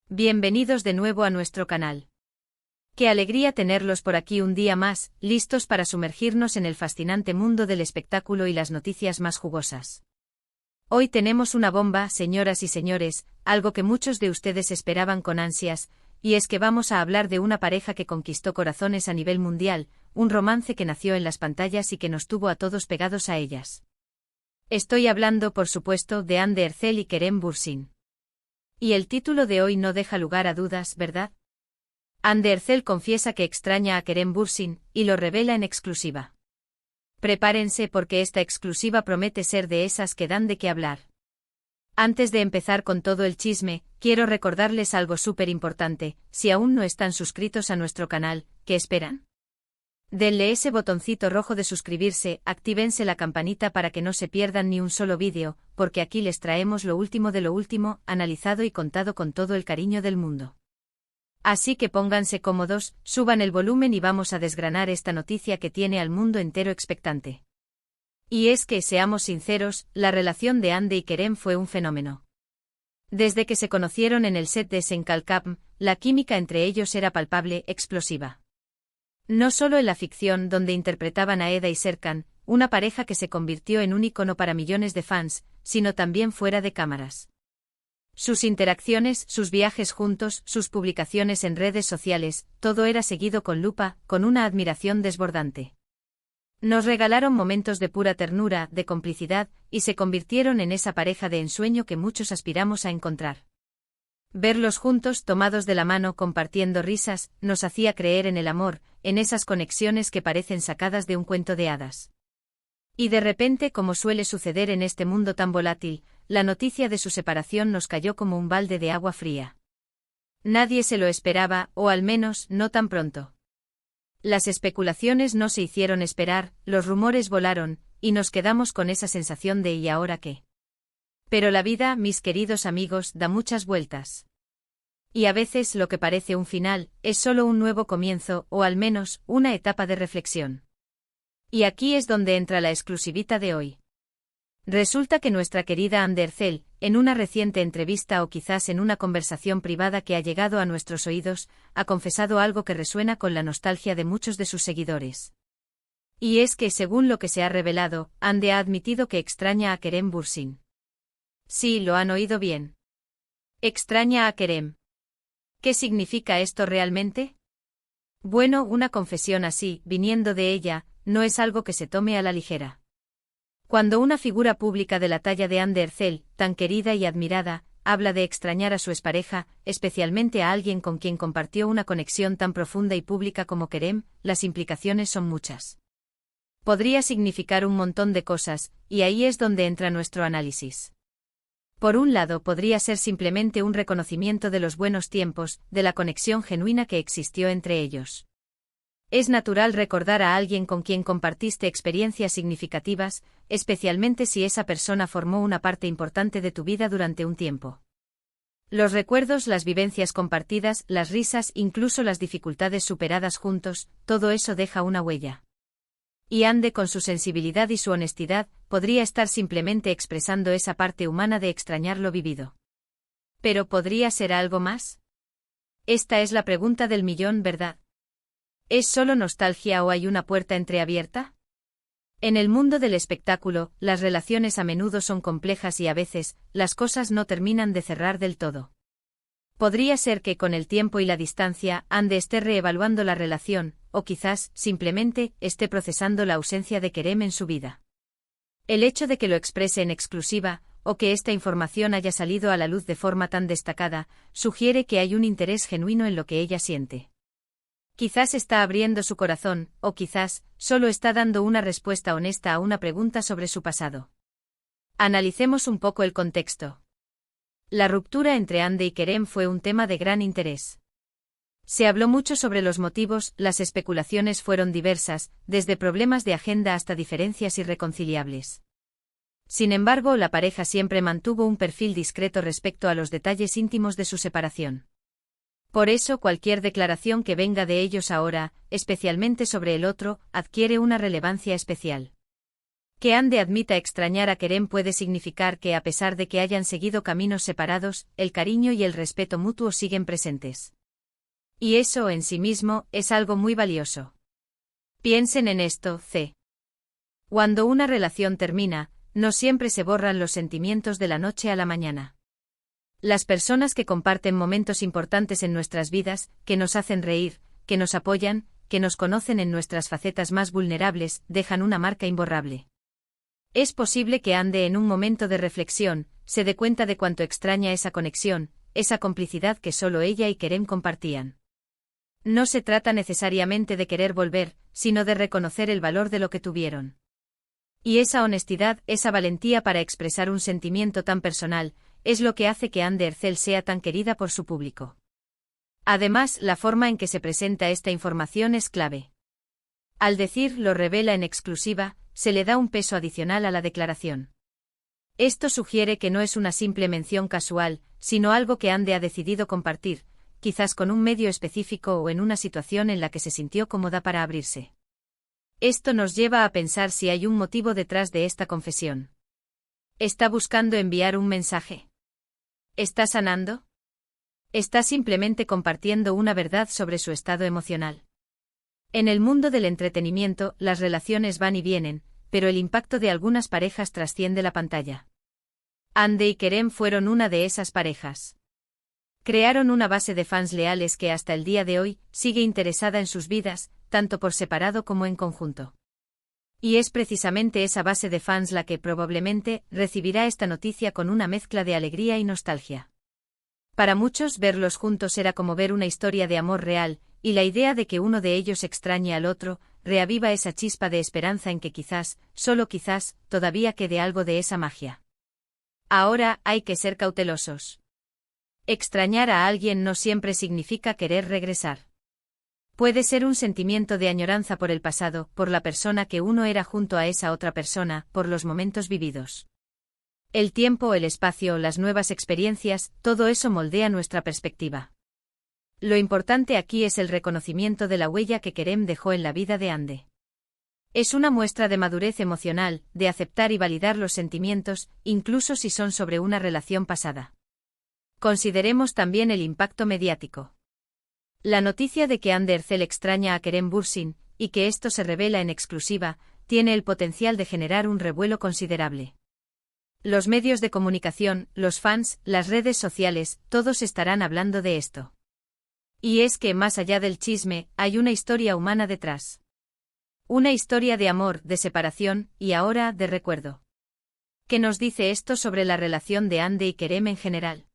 Bienvenidos de nuevo a nuestro canal. Qué alegría tenerlos por aquí un día más, listos para sumergirnos en el fascinante mundo del espectáculo y las noticias más jugosas. Hoy tenemos una bomba, señoras y señores, algo que muchos de ustedes esperaban con ansias, y es que vamos a hablar de una pareja que conquistó corazones a nivel mundial, un romance que nació en las pantallas y que nos tuvo a todos pegados a ellas. Estoy hablando, por supuesto, de Anne Ercel y Kerem Bürsin. Y el título de hoy no deja lugar a dudas, ¿verdad? Anne Ercel confiesa que extraña a Kerem Bürsin, y lo revela en exclusiva. Prepárense porque esta exclusiva promete ser de esas que dan de qué hablar. Antes de empezar con todo el chisme, quiero recordarles algo súper importante: si aún no están suscritos a nuestro canal, ¿qué esperan? Denle ese botoncito rojo de suscribirse, actívense la campanita para que no se pierdan ni un solo vídeo, porque aquí les traemos lo último de lo último, analizado y contado con todo el cariño del mundo. Así que pónganse cómodos, suban el volumen y vamos a desgranar esta noticia que tiene al mundo entero expectante. Y es que, seamos sinceros, la relación de Anne y Kerem fue un fenómeno. Desde que se conocieron en el set de Senkalkam, la química entre ellos era palpable, explosiva. No solo en la ficción, donde interpretaban a Eda y Serkan, una pareja que se convirtió en un ícono para millones de fans, sino también fuera de cámaras. Sus interacciones, sus viajes juntos, sus publicaciones en redes sociales, todo era seguido con lupa, con una admiración desbordante. Nos regalaron momentos de pura ternura, de complicidad, y se convirtieron en esa pareja de ensueño que muchos aspiramos a encontrar. Verlos juntos, tomados de la mano, compartiendo risas, nos hacía creer en el amor, en esas conexiones que parecen sacadas de un cuento de hadas. Y de repente, como suele suceder en este mundo tan volátil, la noticia de su separación nos cayó como un balde de agua fría. Nadie se lo esperaba, o al menos, no tan pronto. Las especulaciones no se hicieron esperar, los rumores volaron, y nos quedamos con esa sensación de ¿y ahora qué? Pero la vida, mis queridos amigos, da muchas vueltas. Y a veces lo que parece un final, es solo un nuevo comienzo, o al menos, una etapa de reflexión. Y aquí es donde entra la exclusivita de hoy. Resulta que nuestra querida Anne Ercel, en una reciente entrevista o quizás en una conversación privada que ha llegado a nuestros oídos, ha confesado algo que resuena con la nostalgia de muchos de sus seguidores. Y es que, según lo que se ha revelado, Anne ha admitido que extraña a Kerem Bürsin. Sí, lo han oído bien. Extraña a Kerem. ¿Qué significa esto realmente? Bueno, una confesión así, viniendo de ella, no es algo que se tome a la ligera. Cuando una figura pública de la talla de Anne Ercel, tan querida y admirada, habla de extrañar a su expareja, especialmente a alguien con quien compartió una conexión tan profunda y pública como Kerem, las implicaciones son muchas. Podría significar un montón de cosas, y ahí es donde entra nuestro análisis. Por un lado, podría ser simplemente un reconocimiento de los buenos tiempos, de la conexión genuina que existió entre ellos. Es natural recordar a alguien con quien compartiste experiencias significativas, especialmente si esa persona formó una parte importante de tu vida durante un tiempo. Los recuerdos, las vivencias compartidas, las risas, incluso las dificultades superadas juntos, todo eso deja una huella. Y Anne, con su sensibilidad y su honestidad, podría estar simplemente expresando esa parte humana de extrañar lo vivido. ¿Pero podría ser algo más? Esta es la pregunta del millón, ¿verdad? ¿Es solo nostalgia o hay una puerta entreabierta? En el mundo del espectáculo, las relaciones a menudo son complejas y a veces, las cosas no terminan de cerrar del todo. Podría ser que con el tiempo y la distancia, Anne esté reevaluando la relación, o quizás, simplemente, esté procesando la ausencia de Kerem en su vida. El hecho de que lo exprese en exclusiva, o que esta información haya salido a la luz de forma tan destacada, sugiere que hay un interés genuino en lo que ella siente. Quizás está abriendo su corazón, o quizás, solo está dando una respuesta honesta a una pregunta sobre su pasado. Analicemos un poco el contexto. La ruptura entre Anne y Kerem fue un tema de gran interés. Se habló mucho sobre los motivos, las especulaciones fueron diversas, desde problemas de agenda hasta diferencias irreconciliables. Sin embargo, la pareja siempre mantuvo un perfil discreto respecto a los detalles íntimos de su separación. Por eso cualquier declaración que venga de ellos ahora, especialmente sobre el otro, adquiere una relevancia especial. Que Ande admita extrañar a Kerem puede significar que a pesar de que hayan seguido caminos separados, el cariño y el respeto mutuo siguen presentes. Y eso en sí mismo es algo muy valioso. Piensen en esto, Cuando una relación termina, no siempre se borran los sentimientos de la noche a la mañana. Las personas que comparten momentos importantes en nuestras vidas, que nos hacen reír, que nos apoyan, que nos conocen en nuestras facetas más vulnerables, dejan una marca imborrable. Es posible que Ande en un momento de reflexión, se dé cuenta de cuánto extraña esa conexión, esa complicidad que solo ella y Kerem compartían. No se trata necesariamente de querer volver, sino de reconocer el valor de lo que tuvieron. Y esa honestidad, esa valentía para expresar un sentimiento tan personal, es lo que hace que Ande Ercel sea tan querida por su público. Además, la forma en que se presenta esta información es clave. Al decir lo revela en exclusiva, se le da un peso adicional a la declaración. Esto sugiere que no es una simple mención casual, sino algo que Ande ha decidido compartir, quizás con un medio específico o en una situación en la que se sintió cómoda para abrirse. Esto nos lleva a pensar si hay un motivo detrás de esta confesión. ¿Está buscando enviar un mensaje? ¿Está sanando? ¿Está simplemente compartiendo una verdad sobre su estado emocional? En el mundo del entretenimiento, las relaciones van y vienen, pero el impacto de algunas parejas trasciende la pantalla. Ande y Kerem fueron una de esas parejas. Crearon una base de fans leales que hasta el día de hoy sigue interesada en sus vidas, tanto por separado como en conjunto. Y es precisamente esa base de fans la que probablemente recibirá esta noticia con una mezcla de alegría y nostalgia. Para muchos verlos juntos era como ver una historia de amor real, y la idea de que uno de ellos extrañe al otro, reaviva esa chispa de esperanza en que quizás, solo quizás, todavía quede algo de esa magia. Ahora hay que ser cautelosos. Extrañar a alguien no siempre significa querer regresar. Puede ser un sentimiento de añoranza por el pasado, por la persona que uno era junto a esa otra persona, por los momentos vividos. El tiempo, el espacio, las nuevas experiencias, todo eso moldea nuestra perspectiva. Lo importante aquí es el reconocimiento de la huella que Kerem dejó en la vida de Ande. Es una muestra de madurez emocional, de aceptar y validar los sentimientos, incluso si son sobre una relación pasada. Consideremos también el impacto mediático. La noticia de que Ande Ercel extraña a Kerem Bürsin, y que esto se revela en exclusiva, tiene el potencial de generar un revuelo considerable. Los medios de comunicación, los fans, las redes sociales, todos estarán hablando de esto. Y es que más allá del chisme, hay una historia humana detrás. Una historia de amor, de separación, y ahora de recuerdo. ¿Qué nos dice esto sobre la relación de Ande y Kerem en general?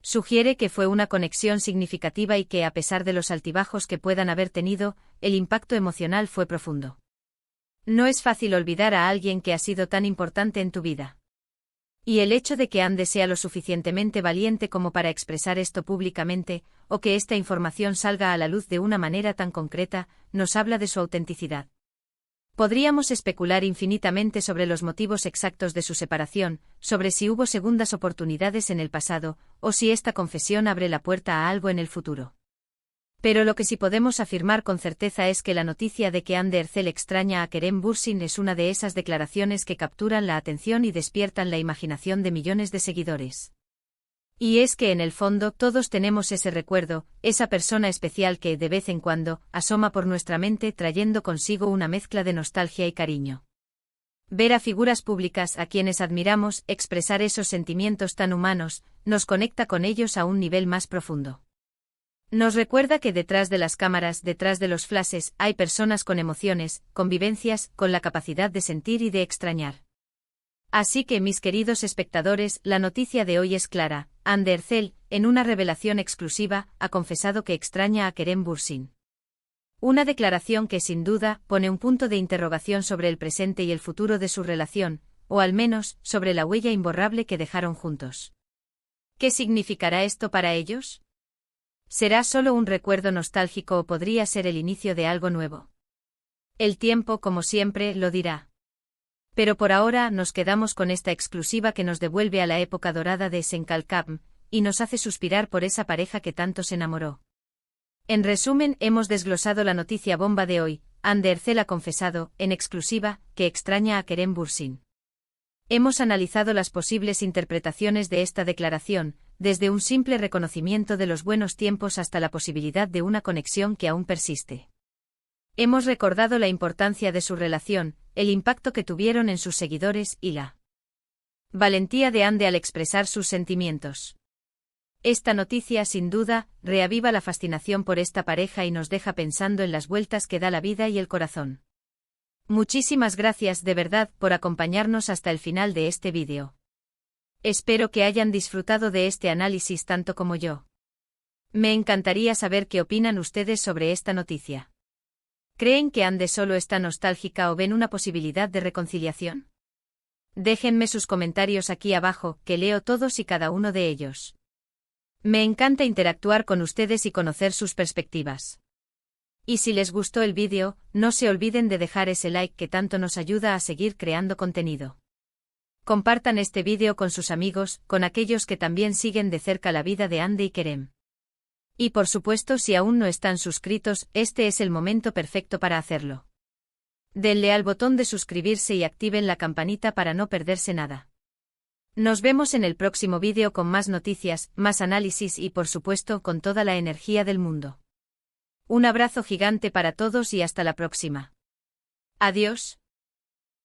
Sugiere que fue una conexión significativa y que a pesar de los altibajos que puedan haber tenido, el impacto emocional fue profundo. No es fácil olvidar a alguien que ha sido tan importante en tu vida. Y el hecho de que Ande sea lo suficientemente valiente como para expresar esto públicamente, o que esta información salga a la luz de una manera tan concreta, nos habla de su autenticidad. Podríamos especular infinitamente sobre los motivos exactos de su separación, sobre si hubo segundas oportunidades en el pasado, o si esta confesión abre la puerta a algo en el futuro. Pero lo que sí podemos afirmar con certeza es que la noticia de que Ande Ercel extraña a Kerem Bürsin es una de esas declaraciones que capturan la atención y despiertan la imaginación de millones de seguidores. Y es que en el fondo todos tenemos ese recuerdo, esa persona especial que, de vez en cuando, asoma por nuestra mente trayendo consigo una mezcla de nostalgia y cariño. Ver a figuras públicas a quienes admiramos expresar esos sentimientos tan humanos, nos conecta con ellos a un nivel más profundo. Nos recuerda que detrás de las cámaras, detrás de los flashes, hay personas con emociones, con vivencias, con la capacidad de sentir y de extrañar. Así que, mis queridos espectadores, la noticia de hoy es clara. Ande Ercel, en una revelación exclusiva, ha confesado que extraña a Kerem Bürsin. Una declaración que sin duda pone un punto de interrogación sobre el presente y el futuro de su relación, o al menos, sobre la huella imborrable que dejaron juntos. ¿Qué significará esto para ellos? ¿Será solo un recuerdo nostálgico o podría ser el inicio de algo nuevo? El tiempo, como siempre, lo dirá. Pero por ahora nos quedamos con esta exclusiva que nos devuelve a la época dorada de Senkalkam, y nos hace suspirar por esa pareja que tanto se enamoró. En resumen, hemos desglosado la noticia bomba de hoy. Ande Ercel ha confesado, en exclusiva, que extraña a Kerem Bürsin. Hemos analizado las posibles interpretaciones de esta declaración, desde un simple reconocimiento de los buenos tiempos hasta la posibilidad de una conexión que aún persiste. Hemos recordado la importancia de su relación, el impacto que tuvieron en sus seguidores y la valentía de Ande al expresar sus sentimientos. Esta noticia, sin duda, reaviva la fascinación por esta pareja y nos deja pensando en las vueltas que da la vida y el corazón. Muchísimas gracias de verdad por acompañarnos hasta el final de este vídeo. Espero que hayan disfrutado de este análisis tanto como yo. Me encantaría saber qué opinan ustedes sobre esta noticia. ¿Creen que Ande solo está nostálgica o ven una posibilidad de reconciliación? Déjenme sus comentarios aquí abajo, que leo todos y cada uno de ellos. Me encanta interactuar con ustedes y conocer sus perspectivas. Y si les gustó el vídeo, no se olviden de dejar ese like que tanto nos ayuda a seguir creando contenido. Compartan este vídeo con sus amigos, con aquellos que también siguen de cerca la vida de Ande y Kerem. Y por supuesto, si aún no están suscritos, este es el momento perfecto para hacerlo. Denle al botón de suscribirse y activen la campanita para no perderse nada. Nos vemos en el próximo vídeo con más noticias, más análisis y por supuesto con toda la energía del mundo. Un abrazo gigante para todos y hasta la próxima. Adiós.